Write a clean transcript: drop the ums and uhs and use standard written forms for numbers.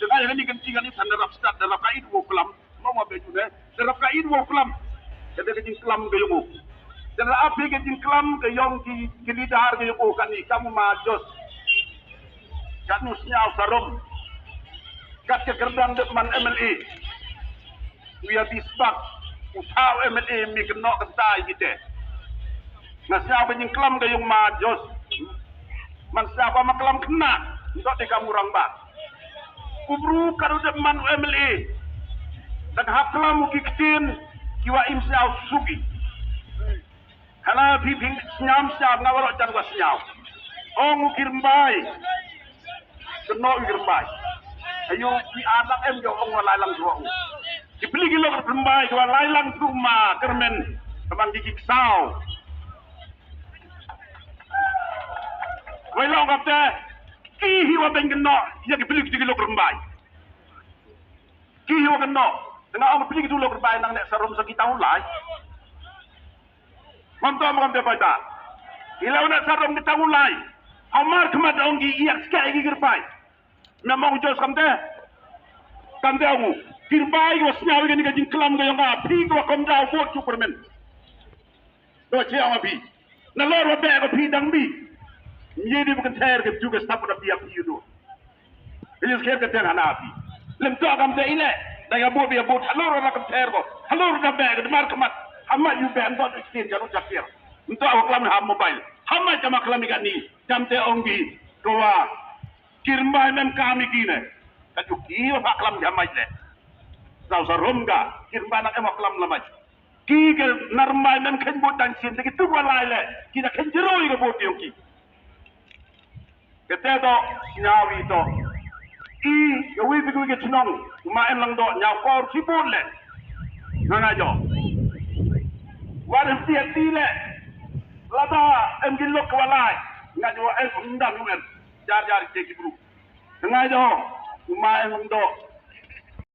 Dengan ini kencingan ini darab start darab kain kelam mau baju deh darab kain kelam jadi kencing kelam ke yungu darab api kencing kelam ke yong di kelidar ke yungu kan ni kamu majos kan usnyau sarum kat ke gerbang depan MLA we disbak usau MLA mi kena kentai kita nasiap kencing kelam ke yung majos man siapa maklam kena untuk di kamu orang bak kubru karo deman MLA dan hapla mugi ktin kiwa imsau sugi kana bibing nyam siap ngawaro jan was nyau oh ngukir mbai keno ngukir mbai ayo pi anak em yo ong lalang suau dibeli kilo mbai kiwa lalang rumah kermen teman gigi sau Walau kata kihi wa ben kena ya ke pilih kilo kerembai kihi wa kena dengan orang pilih kilo kerembai nang nek sarum sekitar ulai mantap mantap pada ilau nak sarum kita ulai amar kemat onggi iak sekali gigi kerembai memang ujos kamte amu kerembai was nyawa gini kajing kelam gayong api gua komdau buat superman doa ciang api nalor wa be api dang bi Jadi bukan saya yang juga staf pada pihak itu. Ini sekian kata anak api. Lem tu agam saya ini. Daya buat dia buat. Halur orang kata saya kok. Halur dah beg. Demar kemat. Hama you beg. Untuk exchange jarum cakir. Untuk awak kelam ham mobile. Hama cama kelam ikan ni. Jam te onggi. Doa. Kirmai men kami kini. Kajuk kiyo pak kelam jamai le. Tahu sarum ga. Kirmai nak emak kelam lamai. Kiki narmai men kenbut dan sin. Lagi tu walai le. Kita kenjeroi ke buat yang ki. Kata tu nyawi tu, kawi pergi ke Chinong, main lang tu nyaw kor sibuk le, nana jo. Waris tiap le, lada emgil lok walai, ngajo undang undang, jar jar cek buru. Nana jo, main lang tu